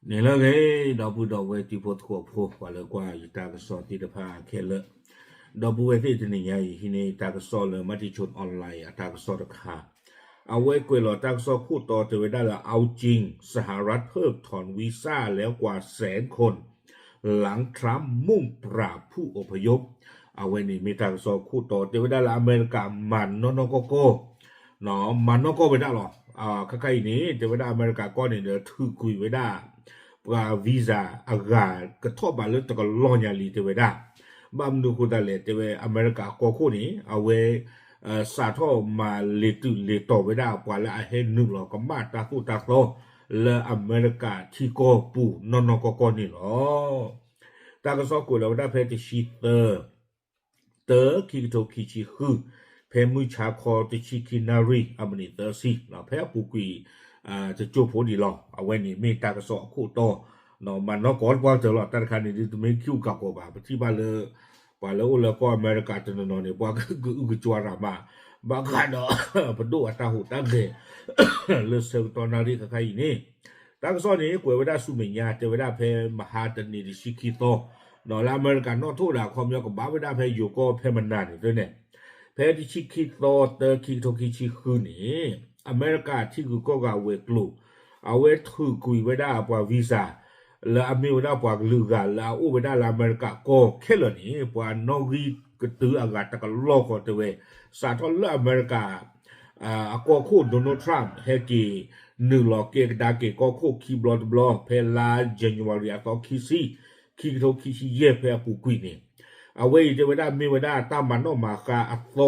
你那个倒不到位地方拓扑，完了qua一大个扫地的怕开了，倒不为这你呀，现在大个扫了，嘛的出 online 啊，大个扫的卡，เอาไว้กวยหลอ大个扫พูดต่อจะไว้ได้ละเอาจริงสหรัฐเพิกถอนวีซ่าแล้วกว่า100,000 คนหลังทรัมป์มุ่งปราบผู้อพยพเอาไว้นี่มีตากสอบคู่ต่อจะไว้ได้ละอเมริกามันโนโนโกโก้เนาะมันโนโกไปได้หรอใกล้ๆนี้จะไว้ได้อเมริกาก็เนี่ยเดี๋ยวถือคุยไว้ได้ปราวีซ่าอากาศกระทบมาแล้วตะก็ลอนยาลีจะไว้ได้บ้ามดูคุณตาเลจะไว้อเมริกาก็คู่นี้เอาไว้สาทอมาเลตุเลต่อไว้ได้กว่าละเห็นหนึ่งหรอกก็มาตาคู่ตาโตและอเมริกาที่ก็ปูโนโนโกโก้นี่หรอตากสอบกูเราได้เพจชีเตอร์เตอคิกโตคิชิฮือเพมุชาคอติชิคินารีอเมริเตอร์ซีเราเพปุกุยจะจูบผู้ดีหรอเอาไว้นี่มีตากสอบคู่โตเนาะมันนอกก่อนว่าจะหรอแต่คันนี้จะไม่คิวกับกูบ่าที่บ้านเลยว่าแล้วแล้วก็อเมริกาจะนอนเนี่ยว่าก็จวรามาบางคันเนาะพอดูอัตราหูตั้งเดเลือดเซลล์ตอนนารีกับใครนี่ตากสอบนี้กูเวลาสุเมียจะเวลาเพมหาตนีดิชิคิโตเนาะแล้วอเมริกันนอกทุกด่าความยาวกับบ้าเวลาเพอยู่ก็เพมันนานนี่ด้วยเนี่ยเพดิชิคิโตเตอคิโตคิชิคือนี่อเมริกาที่กูก็กาเวกลูเอาไว้ถือกุยไว้ได้ปว่าวีซ่าแล้วอเมริกาปว่าลือกันแล้วอุบได้ละอเมริกาก็แค่เลยนี่ปว่านอรีก็ตืออากาศตะกันโลกก็ตัวเวสาทอลอเมริกาก็คู่โดนัลด์ทรัมป์เฮกีหนึ่งหลอกเกดาเกก็คู่คีบลอดบลอเพลาเจนวารีต่อคีซีคีโตคีชีเย่เพปูกุยนี่เอาไว้จะไว้ได้มีไว้ได้ตามมันออกมาคาอัตโต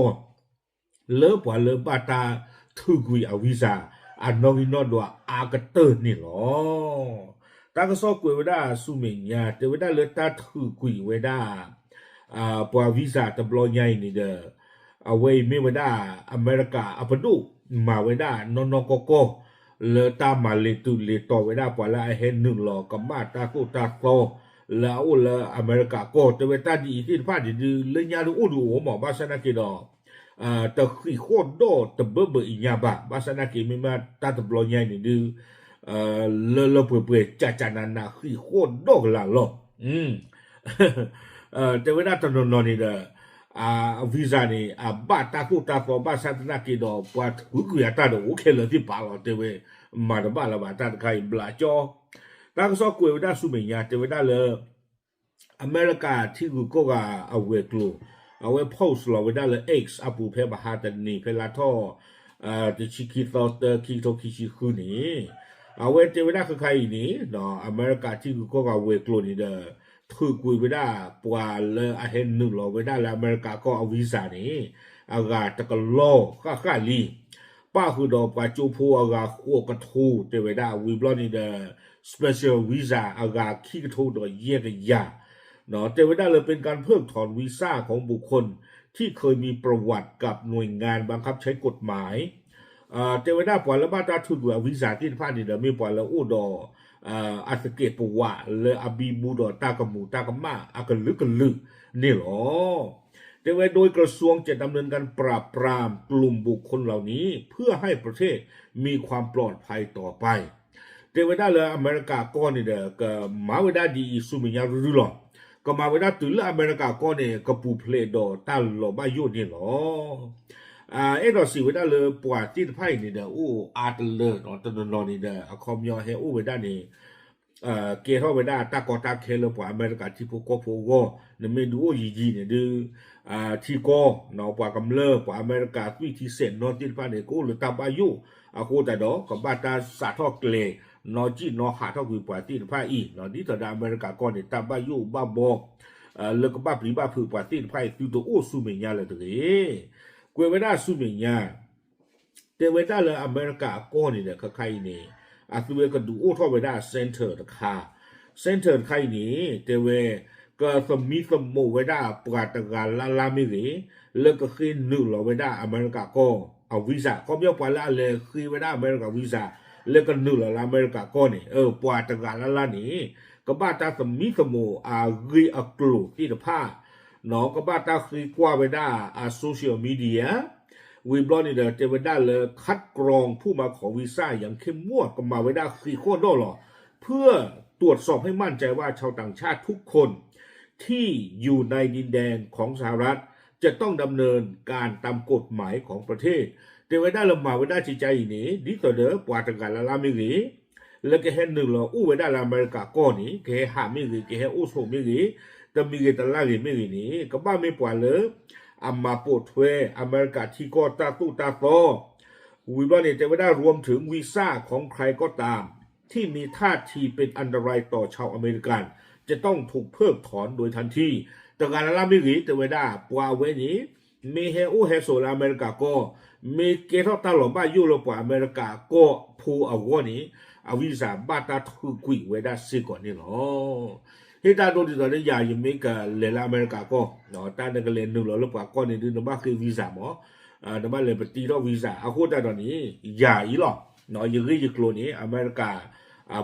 เลิกว่าเลิกบาตาถือกุยเอาวีซ่าอันนอวินอดัวอากเตอร์นี่หรอตาก็สอบกุยไว้ได้สุเมียจะไว้ได้เลิกตาถือกุยไว้ได้ปว่าวีซ่าตะบลอใหญ่นี่เด้อเอาไว้มีไว้ได้อเมริกาอัปดูมาไว้ได้นนโกโกเลตามาเลตุเลต่อไว้ได้ปว่าละเห็นหนึ่งหลอกับมาตากูตาโตแล้วละอเมริกาก็จะเวตาดีที่พาดีเลยยาดูอุดูหมอบาสนากิดอแต่ขี้โคตรโดแต่เบื่ออีญาบาสนากิไม่มาตาตบลอยใหญ่นี่ดูเลเปื่อยจ่าจานานาขี้โคตรโดกละหรอแต่เวลาตอนนอนนี่เด้อวีซ่านี่บ้าตากูตาโตบาสนากิดอปวดหุกุยตาโดโอเคเลยที่ป่าเราเตเวมาดบ้าละบ้าตาใครบลาจอตากสอบกุยได้สุเมียจะไว้ได้เลยอเมริกาที่กูก็เอาไว้กลัวเอาไว้โพสต์เราไว้ได้เลย X อาปูเพบาฮาตันนี่เพลาท่อจะชิคิโตเตอร์คิโตคิชิคุนี่เอาไว้จะไว้ได้ใครนี่เนาะอเมริกาที่กูก็เอาไว้กลัวนี่เด้อถือกุยไว้ได้ปว่าเลยเห็นหนึ่งเราไว้ได้แล้วอเมริกาก็เอาวีซ่านี่อากาศตะกันโลค่าลีป้าคือดอกปาจูพูอากาศขั้วกระทูจะไว้ได้วีบลอนี่เด้อspecial visa อากาศขี้กระทูดอยเยี่ยกันยาเนาะแต่ว่าได้เลยเป็นการเพิกถอนวีซ่าของบุคคลที่เคยมีประวัติกับหน่วยงานบังคับใช้กฎหมายแต่ว่าได้ปล่อยแล้วบ้าตาทุนวีซ่าที่ผ่านนี่เดี๋ยวมีปล่อยแล้วอุดออาสเกตปวะเลยอบีบูดอตากมูตากมาอากลึกนี่หรอแต่ว่าโดยกระทรวงจะดำเนินการปราบปรามกลุ่มบุคคลเหล่านี้เพื่อให้ประเทศมีความปลอดภัยต่อไปแต่ว่าได้เลยอเมริกาก็นี่เด้อก็มาเวลาดีสุมิยารู้หรอก็มาเวลาตื่นแล้วอเมริกาก็เนี่ยก็ปูเพลดอตาหลอบายุนี่หรอเราสิเวลาเลยปวดที่ไพ่นี่เด้ออาร์ตเลยเนาะตอนนอนนี่เด้อคอมยอเฮเวลานี่เกท่าเวลาตากอตาเคลปวดอเมริกาที่พวกก็พวกเนี่ยไม่ดูยีเนี่ยดูที่ก็เนาะปวดกำเริบปวดอเมริกาวิธีเส้นนอนที่ไพ่เนี่ยกูหรือตาบายุกูแต่ดอกกับบาตาสาทอเกลนอจีนอหาทอคือปวดที่ไพ่อีเนาะนี่ตอนอเมริกาก็เนี่ยตาบายุบ้าบอกเลิกบ้าปรีบ้าผือปวดที่ไพ่คือตัวสุเมียเลยตัวเองกูเวลาสุเมียแต่เวลาเลยอเมริกาก็เนี่ยใครเนี่ยตัวเวก็ดูท่อเวลาเซ็นเตอร์ค่ะเซ็นเตอร์ใครเนี่ยแต่เวก็สมีสมเวลาปวดตะการลาไม่เลยแล้วก็ขึ้นหนึ่งเราเวลาอเมริกาก็เอาวีซ่าก็ไม่เอาไปละเลยคือเวลาอเมริกาวีซ่าแล้วก็นึ่งละอเมริกาก็เนี่ยปวดตะการละนี่ก็บ้าตาสมีสมกีกลูที่ผ้าเนาะก็บ้าตาคือกว่าเวลาโซเชียลมีเดียวีบลอนี่เดอจะเวลาเลยคัดกรองผู้มาขอวีซ่าอย่างเข้มงวดก็มาเวลาคือโคตรโดหรอเพื่อ ตรวจสอบให้มั่นใจว่าชาวต่างชาติทุกคนที่อยู่ในดินแดนของสหรัฐจะต้องดำเนินการตามกฎหมายของประเทศแต่เวลาเรามาเวลาจิตใจนี้ดิต่อเด้อปวดกันละมิรีแล้วก็เห็นหนึ่งเราอู้เวลาอเมริกาก้อนนี้แค่หามิรีแค่อู้โซมิรีแต่มิรีตลาดมิรีนี้ก็บ้าไม่ปวดเลยอามาปวดเทวอเมริกาที่ก็ตาตู้ตาโตวิบัติเนี่ยจะไม่ได้รวมถึงวีซ่าของใครก็ตามที่มีท่าทีเป็นอันตรายต่อชาวอเมริกันจะต้องถูกเพิกถอนโดยทันทีแต่การละมิรีแต่เวลาปวดเวนี้มีเฮอูเฮโซลอเมริกาก็มีเกทอตลอดบ้ายุโรปอเมริกาก็ผู้เอาวนี้อาวิสาบ้าตาทุกุยเวดาสิก่อนนี่หรอเฮตาโดนตอนนี้ยายังไม่กับเลลอเมริกาก็เนาะตาเนี่ยก็เลนหนึ่งหรอหรือเปล่าก้อนนี้ดูนบ้าคือวีซ่าหมอนบ้าเลยปฏิรอวีซ่าเอาโคตรตอนนี้ยาอีหรอเนาะยังรีบโคลนี้อเมริกา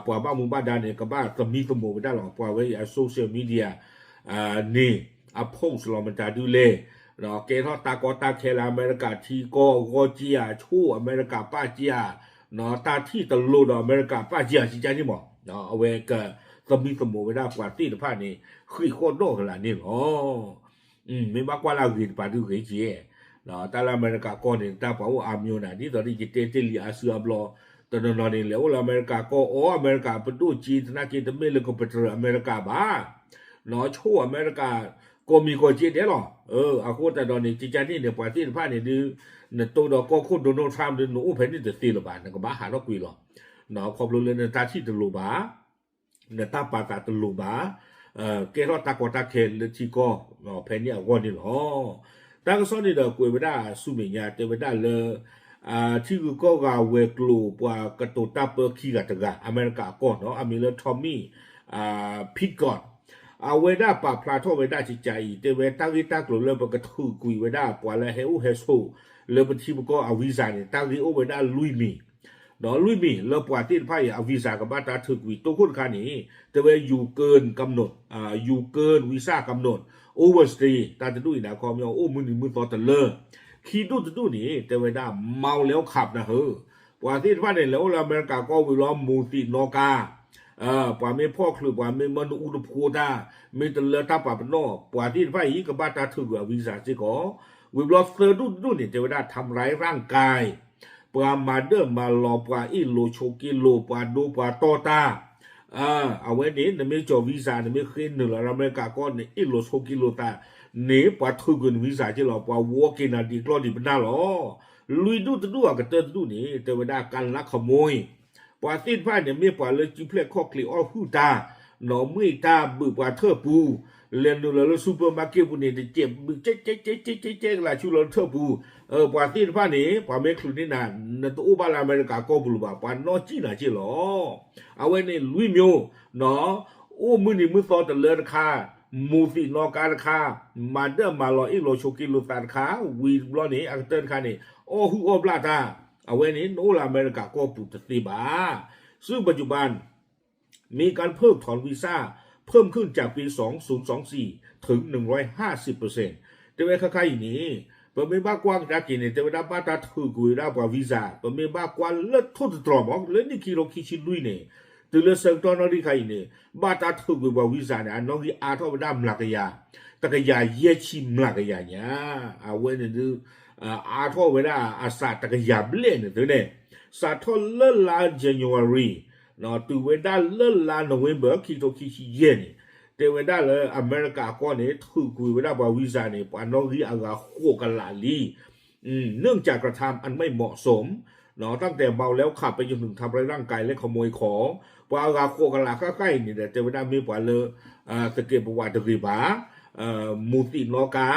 ปว่าบ้ามุบ้าดานเนี่ยกับบ้าสมีสมบูรณ์ได้หรอปว่าไว้โซเชียลมีเดียนี่โพสต์เรามันจะดูเลยเนาะเกทอตากอตาเคลอเมริกาที่ก็จียชู่อเมริกาป้าจียเนาะตาที่ตลุดอเมริกาป้าจียสิจานี่หมอเนาะเอาไว้ก็สมีสมบูรณ์ได้กว่าที่theผ้านี่คือโคตรโลขนาดนี้อ๋อไม่มากกว่าเราคือป่าดูเคยจีเนาะแต่อเมริกาก่อนเนี่ยตาเปล่าอามิวน่ะที่ตอนนี้จิตเตลีอาเซียบลอตอนนั้นเนี่ยแล้วอเมริกาก็อเมริกาเป็นดูจีนนะกินแต่ไม่เลยก็เป็นอเมริกาบ้าเนาะชั่วอเมริกาก็มีก็จีเด้หรออาโคตรตอนนี้จิจานี่เนี่ยป่าที่theผ้าเนี่ยดูเนี่ยตัวดอกก็โคตรโดนัลด์ทรัมป์ดูหนูแผ่นดินจะตีละบาทนะก็บ้าหาเราคุยหรอเนาะขอบเลยเนี่ยตาที่ตลุบ้าเนี่ยตาปาตาตลุบ้าเกลอตากอตาเคลที่ก็แผ่นเนี่ยวันนี้หรอตั้งซ้อนนี่เด้อคุยไม่ได้สุเมียเตไม่ได้เลยที่ก็กาเวกลูปว่ากระตุตาเปอร์ขี้กัตกะอเมริกาก่อนเนาะอเมริกาทอมมี่พิกก่อนเวด้าป่าพลาโทเวด้าจิตใจแต่เวต้าวิตากลุ่มเริ่มกระทุกุยเวด้าปว่าแล้วเฮอุเฮโซเริ่มที่มันก็เอาวีซ่าเนี่ยตั้งที่โอเวด้าลุยมีเนาะลุยมีแล้วปว่าที่ไพ่เอาวีซ่ากับบ้านตาถึกวิตัวคนคันนี้แต่เวอยู่เกินกำหนดอยู่เกินวีซ่ากำหนดโอเวอร์สตีตาจะดูอีกนะความยาวโอ้มือหนึ่งมือต่อตะเลอคิดดูนี่แต่เวลาเมาแล้วขับนะปว่าที่ว่าเนี่ยแล้วอเมริกาก็วิล้อมมูตินอกาปว่าไม่พ่อคลือปว่าไม่มันอุดมโพดาไม่ตะเลอตาปาปนอปว่าที่ว่าอีกกับบ้านตาถึกวีซ่าสิก็วิล้อเซอร์ดูนี่แต่เวลาทำร้ายร่างกายปว่ามาเดิมมาลอปว่าอีโลโชกิโลปว่าดูปว่าโตตาเอาไว้นี้เนี่ยไม่จอวีซ่าเนี่ยไม่ขึ้นหนึ่งแล้วอเมริกาก็เนี่ยอีโลโชกิโลตาเนี่ยปว่าถึกวีซ่าที่เราปว่าวอกินาดีกรอดีเป็นน่าหรอลุยดูอ่ะก็เติร์ดูนี่แต่เวลาการลักขโมยปว่าสิ้นผ้าเนี่ยไม่ปว่าเลยจิเพลข้อคลีออหูตาหนอมือตาบึกว่าเธอปูเรียนดูแล้วซูเปอร์มาร์เก็ตปุ่นเนี่ยเจ็บบึกเจ๊ละชูเราเธอปูปว่าสิ้นผ้าเนี่ยปว่าไม่คลุนี่นานนั่นตัวอุบาลอเมริกาก็บุรุษปว่านอจีน่ะจีหรอเอาไว้ในลุยมิวเนาะโอ้มือนี่มือต่อแต่เลือดค่ามูสินอการค่ามาเดิมมาลออีโลโชกิโลตาค่าวีบลอนี่อังเติร์ค่านี่โอ้ฮูโอบลาตาเอาไว้นี้โนลอเมริกาก็ปุตติบาซึ่งปัจจุบันมีการเพิกถอนวีซ่าเพิ่มขึ้นจากปี2024ถึง 150% แต่เวลาค่าอย่างนี้เปิดไม่บ้ากว้างจากกินเนี่ยแต่เวลาบ้าตาถือกุยได้กว่าวีซ่าเปิดไม่บ้ากว้างเลิศทุตตรอมอกเล่นนี่คิโลคิชิลุยเนี่ยตัวเลือดเซงตอนนั้นที่ใครเนี่ยบ้าตาถือกุยกว่าวีซ่าเนี่ยน้องที่อาทอบด้ามหลักยาตะกยาเยี่ยชิมหลักยาเนี่ยเอาไว้เนี่ยดูอาทอเวลาอาสาตะกยาเบลเนี่ยตัวเนี่ยสาทอเลิศลา January เนาะตัวเวลาเลิศลา November คิโตคิชิเย็นแต่เวลาเลยอเมริกาก็เนี่ยถือกุยเวลาว่าวีซ่าเนี่ยปานน้องที่อากาโคกันลาลีเนื่องจากกระทำอันไม่เหมาะสมเนาะตั้งแต่เมาแล้วขับไปจนถึงทำร้ายร่างกายและขโมยของปอากาโคกันลาใกล้ๆนี่แต่เวลามีปาเลยสเก็บประวัติริบามูตินอกา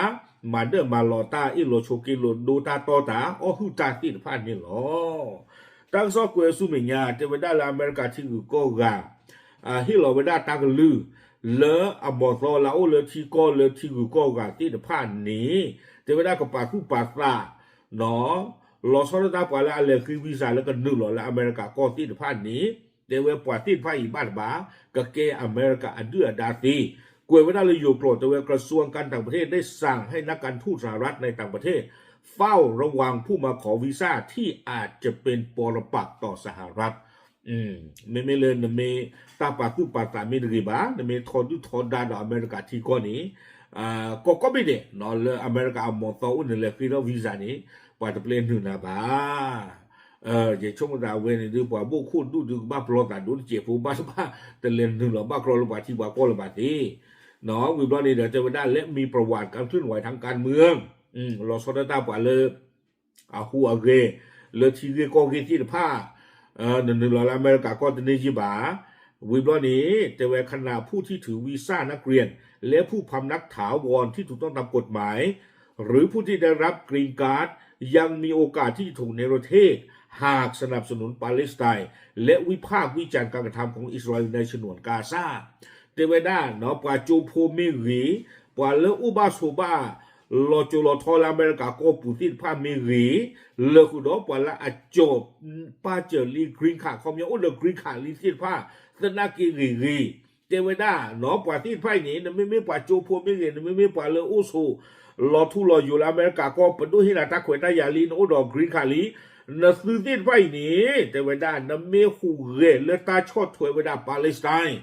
มาเดิมมาลอตาอิโลโชกิโลดูตาโตตาโอหุตาติดพันนี่หรอตั้งซอกเกสุเมียแต่เวลาอเมริกาที่กูก็กาฮิโลเวลาตากลือเลออบอซอลาโอเลที่ก็เลที่กูก็กาติดพันนี้แต่เวลากับปาคุปาซาเนาะลอสอตาปาละอะไรคือวีซ่าแล้วก็นึกหรอแล้วอเมริกาก็ติดพันนี้เดี๋ยวปาติดพันอีบ้านบ้าก็เกอเมริกาอันเดือดดาตีกวยเวลาเลยอยู่โปรดแต่ว่ากระทรวงการต่างประเทศได้สั่งให้นักการทูตสหรัฐในต่างประเทศเฝ้าระวังผู้มาขอวีซ่าที่อาจจะเป็นปรปักษ์ต่อสหรัฐ ไม่เลยนเมตาปาตุปาตามิริบานเมทอดุทอดาดอเมริกาที่ก่อนนี้ก็ไม่ได้นอเลอเมริกามอตอุนเลคือเราวีซ่านี้ปาตเพลนหนึ่งนะบ้าเดี๋ยวช่วงดาวเวนี่ดูป่าบุคุดูบ้าปลอดดูเจ็บผู้บ้าแต่เล่นหนึ่งหรอบ้าครอลบาที่บ้าก็ลบาที่เนาะวิบลอนี่เดี๋ยวจะไปได้และมีประวัติการเคลื่อนไหวทางการเมืองเราสอดตาป่าเลยหัวเกเลยทีเกก็เกที่ผ้าหนึ่งหรออเมริกาก็จะในจีบาวิบลอนี้จะแวขณะผู้ที่ถือวีซ่านักเรียนและผู้พำนักถาวรที่ถูกต้องตามกฎหมายหรือผู้ที่ได้รับกรีนการ์ดยังมีโอกาสที่จะถูกเนรเทศหากสนับสนุนปาเลสไตน์และวิพากษ์วิจารณ์การกระทำของอิสราเอลในฉนวนกาซาเตเวดาเนาะปาจูโพมิรีปาเลอุบาโซบาลอจูลอทอลอเมริกาโกปูตินพามิรีเลคุดอปาละอจบปาเจอลีกรีนคาคอมยาอุลกรีนคาลิตินพาสนากิรีเตเวดาเนาะปาตินไพนี่นะไม่ปาจูโพมิรีนะไม่ปาเลอุโซลอทูลออยู่อเมริกาก็ปดูหินาตาขวยตายาลีนโอดอกรีนคาลีนัสติดไว้นี่แต่เวลานั้นไม่หูเร่เลตาชดถวยเวลาปาเลสไตน์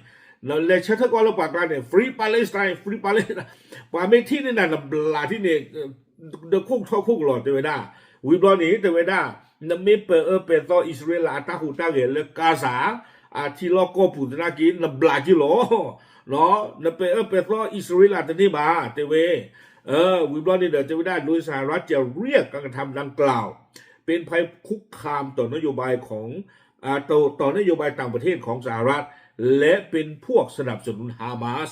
นั่นเลยชัดก็เราปากกันเนี่ยฟรีปาเลสไตน์ฟรีปาเลสไตน์ปาไม่ที่นี่นั่นลาที่เนี่ยเด็กคุกท้อคุกหลอดแต่เวลาวิบลอนี่แต่เวลานั้นไม่เปิดเป็นต่ออิสราเอลตาหูตาเกลกาซาที่เราก็พูดนักกินนั่นบลาจิโลเนาะนั่นเป็นต่ออิสราเอลแต่นี่มาแต่เววิบลอนี่เดี๋ยวจะไม่ได้โดยสหรัฐจะเรียกการกระทำดังกล่าวเป็นภัยคุกคามต่อนโยบายของต่อนโยบายต่างประเทศของสหรัฐและเป็นพวกสนับสนุนฮามาส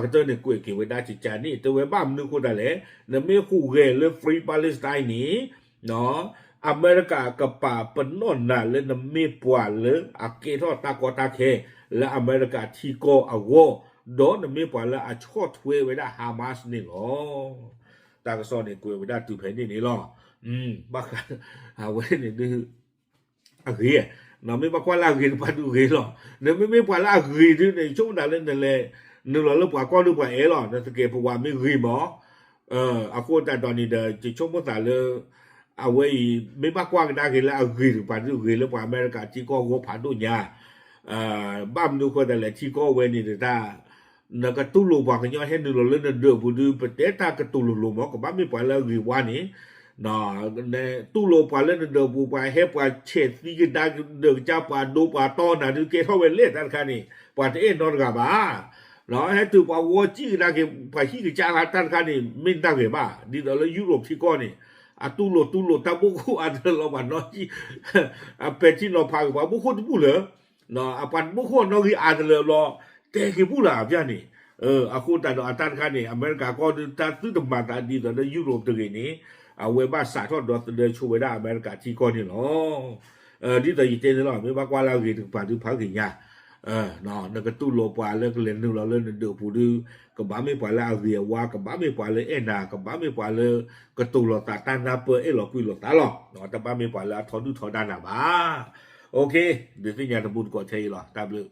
ก็จะเนี่ยกุยเกี่ยวกับด้านจิตใจนี่แต่ว่าบ้านนึกคนได้เลยเนี่ยไม่คู่เกลเลยฟรีปาเลสไตน์นี้เนาะอเมริกากับป่าปนนนน่ะเลยเนี่ยไม่ปวดเลยเกทอตากอตาเคและอเมริกาที่โกอโวโดนเนี่ยไม่ปวดเลยชดเวไว้ได้ฮามาสนี่หรอตากระสอนเนี่ยกุยไว้ได้ตุเพนนี่หรอบ้าเว้เนี่ยดื้อเฮียเราไม่มาคว้าลาเรียนปัดดูเฮียหรอเนี่ยไม่คว้าลาเรียนที่ในช่วงนั้นนั่นแหละนึกหล่อแล้วกว่าก็นึกว่าหรอแต่สเกปว่าไม่เรียนหมออากูแต่ตอนนี้เดี๋ยวจะช่วงภาษาเลยเอาไว้ไม่มากกว่ากันได้กันแล้วเรียนปัดดูเรียนแล้วกว่าอเมริกาที่ก็ว่าผ่านดูเนี่ยบ้านดูคนแต่ละที่ก็เว้นี่แต่ถ้านักตุลูบอกกันย้อนให้นึกหล่อเล่นเดือดบุดูประเทศถ้ากตุลูหมอกับบ้านไม่ปล่อยแล้วเรียนว่านี่นะเนี่ยตู้โลปาเล่นเดือบปาเฮปาเช็ดที่กินได้เดือจ้าปาดูปาตอนน่ะดูเกท่าเวลเล่ท่านคันนี่ปาเอ็นนอนกับบ้าเนาะให้ตัวปาวัวจี้ได้เกปาขี้กิจ้าท่านคันนี่ไม่ได้เกบ้าดีแต่ละยุโรปที่ก้อนนี่ตู้โลตาบุคุอันเดอร์เราบ้านน้อยเป็นที่เราพากับบุคุตุบุเหรอเนาะปันบุคุน้อยอันเดอร์เราแต่เกบุล่ะพี่นี่အခုတတော်အတန်ခါနေအမေရိကကောတာသူတမတာဒီတော့ယူရိုပတကင်းနေเวบ้าสาทอดดอเดินชูเวด้าอเมริกาที่ก้อนนี่เนาะที่ตัวยี่เจนเนาะไม่ว่ากว่าเราเรียนถึงป่าถึงพักถึงยาเนาะนั่นก็ตู้โลปาเลิกเรียนนึงเราเล่นเดือดผู้ดื้อกับบ้าไม่ปล่อยแล้วเรียว่ากับบ้าไม่ปล่อยเลยนากับบ้าไม่ปล่อยเลยก็ตู้เราตาตานาเปอหลอกคุยหลอกตาหรอกเนาะแต่บ้าไม่ปล่อยแล้วทอดูทอดานาบ้าโอเคเดี๋ยวที่ยาตะบุญก่อนใช่หรอตามเลย